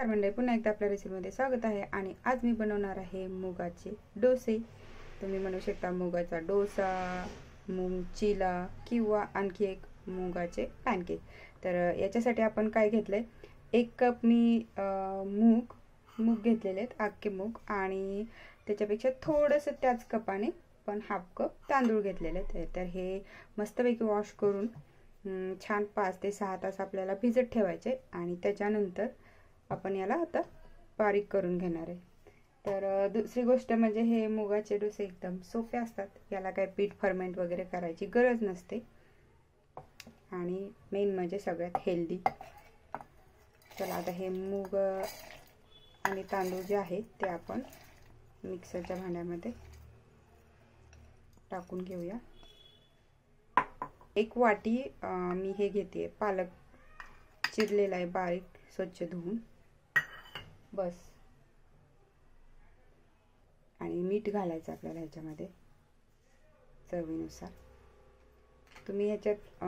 मंडळी, पुन्हा एकदा आपल्या रेसिपीमध्ये स्वागत आहे. आणि आज मी बनवणार आहे मुगाचे डोसे. तुम्ही म्हणू शकता मुगाचा डोसा, मूग चिला किंवा आणखी एक मुगाचे पॅनकेक. तर याच्यासाठी आपण काय घेतलंय, 1 कप मी मूग घेतलेले आहेत, अख्खे मूग. आणि त्याच्यापेक्षा थोडंसं त्याच कपाने पण हाफ कप तांदूळ घेतलेले आहेत. तर हे मस्तपैकी वॉश करून छान 5 ते 6 तास आपल्याला भिजत ठेवायचे. आणि त्याच्यानंतर आपण याला आता बारीक करून घेणार आहे. तर दुसरी गोष्ट म्हणजे हे मुगाचे डोसे एकदम सोपे असतात. याला काय पीठ फर्मेंट वगैरे करायची गरज नसते. आणि मेन म्हणजे सगळ्यात हेल्दी. चला आता हे मूग आणि तांदूळ जे आहे ते आपण मिक्सरच्या भांड्यामध्ये टाकून घेऊया. 1 वाटी मी हे घेते पालक चिरलेला आहे, बारीक स्वच्छ धुवून. बस. आणि मीठ घालायचं आपल्याला ह्याच्यामध्ये चवीनुसार. तुम्ही ह्याच्यात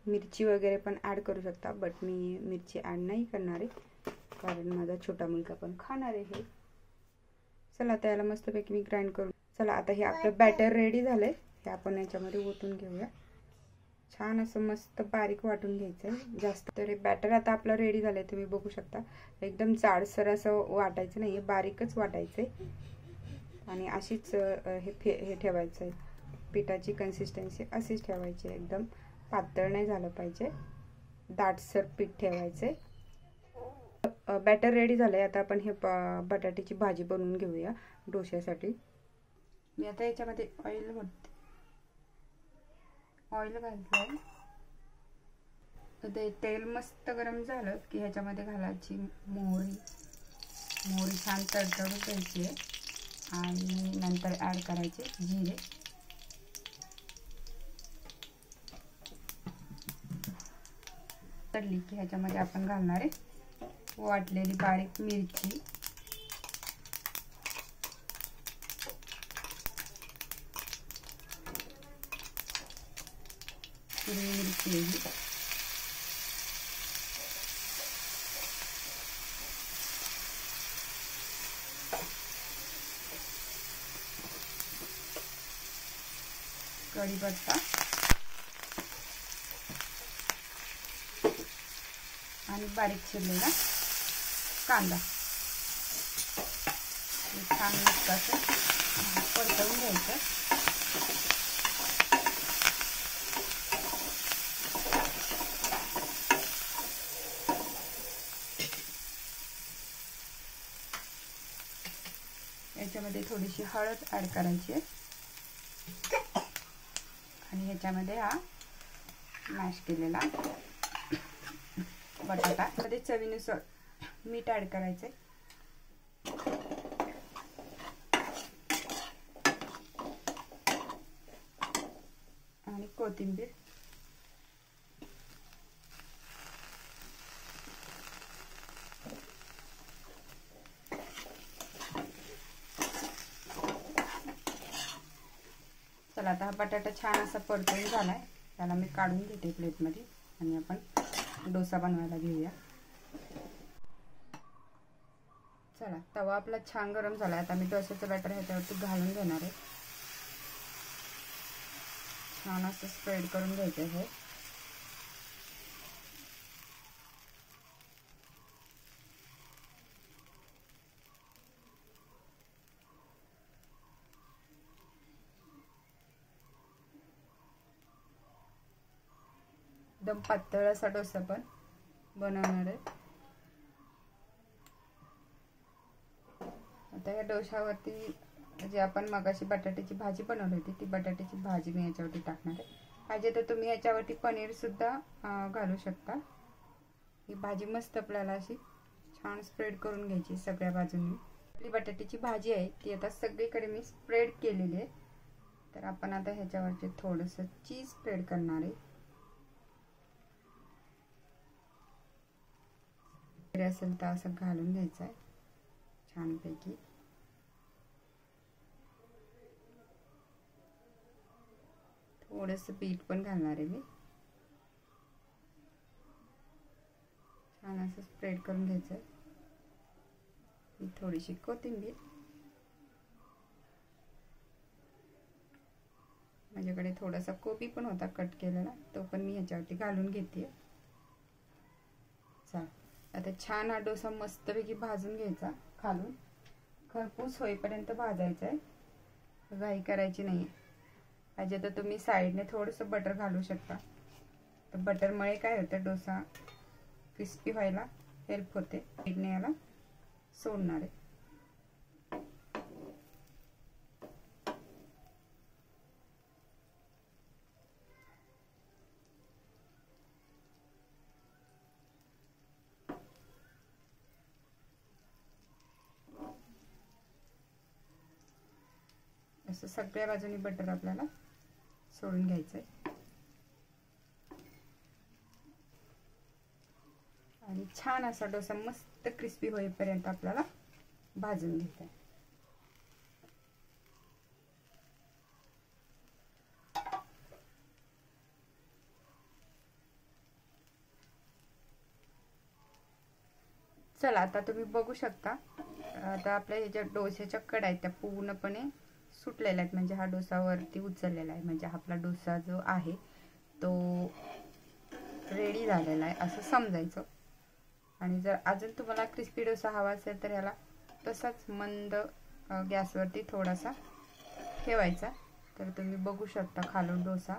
मिरची वगैरे पण ॲड करू शकता, बट मी मिरची ॲड नाही करणार आहे कारण माझा छोटा मुलगा पण खाणार आहे हे. चला आता याला मस्तपैकी मी ग्राइंड करून. चला आता हे आपलं बॅटर रेडी झालंय. हे आपण याच्यामध्ये ओतून घेऊया. छान असं मस्त बारीक वाटून घ्यायचं आहे जास्त. तर हे बॅटर आता आपलं रेडी झालंय, तुम्ही बघू शकता. एकदम जाडसर असं वाटायचं नाही, बारीकच वाटायचं आहे. आणि अशीच हे ठेवायचं आहे. पिठाची कन्सिस्टन्सी अशीच ठेवायची, एकदम पातळ नाही झालं पाहिजे, दाटसर पीठ ठेवायचे. बॅटर रेडी झालंय. आता आपण हे बटाट्याची भाजी बनवून घेऊया डोश्यासाठी. मी आता याच्यामध्ये ऑइल घालतोय. तर ते तेल मस्त गरम झालं की ह्याच्यामध्ये घालायची मोहरी छान तडतडून घ्यायची आहे. आणि नंतर ॲड करायचे जिरे. तळली की ह्याच्यामध्ये आपण घालणार आहे वाटलेली बारीक मिरची, हिरवी मिरची, कढीपत्ता आणि बारीक चिरलेला कांदा. छान मस्त असं परतवून घ्यायचं. याच्यामध्ये थोडीशी हळद ॲड करायची आहे. आणि ह्याच्यामध्ये हा मॅश केलेला बटाटा, मध्ये चवीनुसार मीठ ॲड करायचे. आणि कोथिंबीर. चला आता हा बटाटा छान असा परतून झालाय. त्याला मी काढून घेते प्लेटमध्ये आणि आपण डोसा बनवायला घेऊया. चला तवा आपला छान गरम झाला. आता मी डोश्याचं बॅटर ह्याच्यावरती घालून घेणार आहे. छान असं स्प्रेड करून घ्यायचं आहे. एकदम पातळ असा डोसा पण बनवणार आहे. आता या डोशावरती जे आपण मगाशी बटाट्याची भाजी बनवली होती, ती बटाट्याची भाजी मी याच्यावरती टाकणार आहे. पाहिजे तर तुम्ही याच्यावरती पनीर सुद्धा घालू शकता. ही भाजी मस्त आपल्याला अशी छान स्प्रेड करून घ्यायची सगळ्या बाजूंनी. आपली बटाट्याची भाजी आहे ती आता सगळीकडे मी स्प्रेड केलेली आहे. तर आपण आता ह्याच्यावरती थोडंसं चीज स्प्रेड करणार आहे. असेल तर असं घालून घ्यायचं आहे छानपैकी. थोडंसं पीठ पण घालणार आहे मी. छान असं स्प्रेड करून घ्यायचं आहे. थोडीशी कोथिंबीर, माझ्याकडे थोडासा कोबी पण होता कट केलेला, तो पण मी ह्याच्यावरती घालून घेते. चला आता छान हा डोसा मस्तपैकी भाजून घ्यायचा, खालून खरपूस होईपर्यंत भाजायचा आहे, घाई करायची नाही. पाहिजे तर तुम्ही साईडने थोडंसं बटर घालू शकता, तर बटरमुळे काय होतं डोसा क्रिस्पी व्हायला हेल्प होते, साईडने याला सोडणार आहे. असं सगळ्या बाजूनी बटर आपल्याला सोडून घ्यायचंय आणि छान असा डोसा मस्त क्रिस्पी होईपर्यंत आपल्याला भाजून घ्यायचा आहे. चला आता तुम्ही बघू शकता, आता आपल्या ह्याच्या डोस्याच्या कडा आहेत त्या पूर्णपणे सुटलेल्या आहेत, म्हणजे हा डोसा वरती उचललेला आहे, म्हणजे आपला डोसा जो आहे तो रेडी झालेला आहे असं समजायचं. आणि जर अजून तुम्हाला क्रिस्पी डोसा हवा असेल तर याला तसाच मंद गॅसवरती थोडासा ठेवायचा. तर तुम्ही बघू शकता खालून डोसा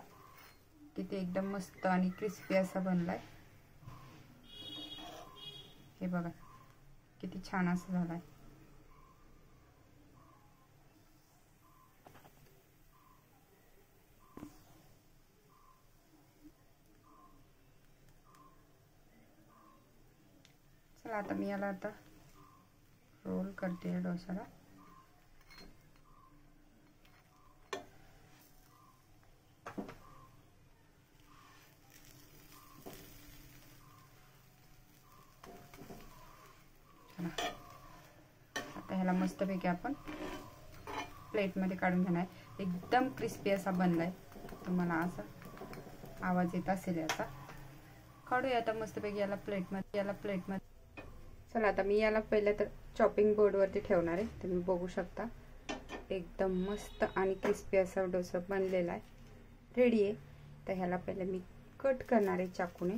किती एकदम मस्त आणि क्रिस्पी असा बनलाय. हे बघा किती छान असं झालाय. चला आता मी याला आता रोल करते डोसाला. आता ह्याला मस्तपैकी आपण प्लेटमध्ये काढून घेणार. एकदम क्रिस्पी असा बनलाय, तुम्हाला असा आवाज येत असेल याचा. काढूया आता मस्तपैकी याला प्लेटमध्ये. चला आता मी याला पहिल्या तर चॉपिंग बोर्डवरती ठेवणार आहे. तुम्ही बघू शकता एकदम मस्त आणि क्रिस्पी असा डोसा बनलेला आहे, रेडी आहे. तर ह्याला पहिले मी कट करणार आहे चाकूने.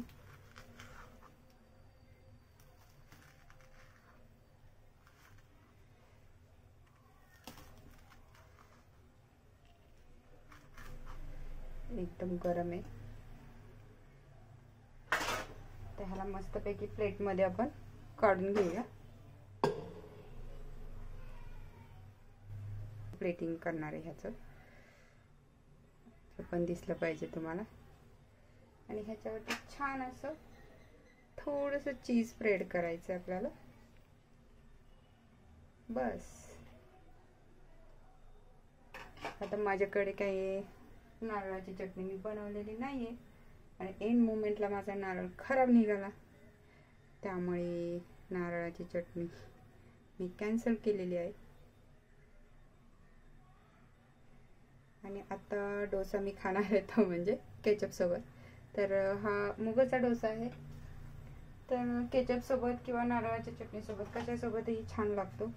एकदम गरम आहे. तर ह्याला मस्तपैकी प्लेटमध्ये आपण काढून घेऊया. प्लेटिंग करणार आहे ह्याचं, पण दिसलं पाहिजे तुम्हाला. आणि ह्याच्यावरती छान असं थोडंसं चीज स्प्रेड करायचं आपल्याला, बस. आता माझ्याकडे काही नारळाची चटणी मी बनवलेली नाहीये आणि एंड मोमेंटला माझा नारळ खराब निघाला, त्यामुळे नारळाची चटणी मी कॅन्सल केलेली आहे. आणि आता डोसा मी खाणार आहे तो म्हणजे केचप सोबत. तर हा मुगाचा डोसा आहे, तर केचप सोबत किंवा नारळाच्या चटणी सोबत कशासोबतही छान लागतो.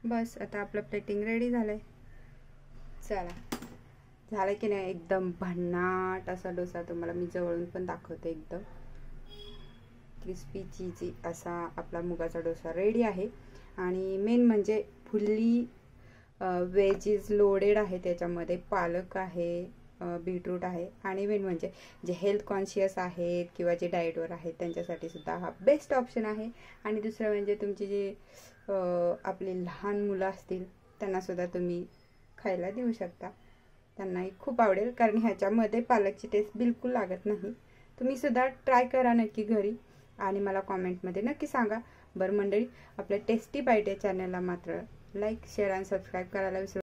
बस आता आपलं प्लेटिंग रेडी झालंय. चला झालं की नाही, एकदम भन्नाट असा डोसा तुम्हाला मी जवळून पण दाखवते. एकदम क्रिस्पी चीजी असा आपला मुगाचा डोसा रेडी आहे. आणि मेन म्हणजे फुल्ली वेजीज लोडेड आहे, त्याच्यामध्ये पालक आहे, बीटरूट आहे. आणि मेन म्हणजे जे हेल्थ कॉन्शियस आहेत किंवा जे डाएटवर आहेत त्यांच्यासाठी सुद्धा हा बेस्ट ऑप्शन आहे. आणि दुसरं म्हणजे तुमची जी आपली लहान मुलं असतील त्यांना सुद्धा तुम्ही खायला देऊ शकता, त्यांनाही खूप आवडेल. कारण ह्याच्यामध्ये पालकची टेस्ट बिलकुल लागत नाही. तुम्ही सुद्धा ट्राय करा नक्की घरी आणि मला कॉमेंटमध्ये नक्की सांगा. बरं मंडळी, आपल्या टेस्टी बाईट या चॅनलला मात्र लाईक, शेअर आणि सबस्क्राईब करायला विसरू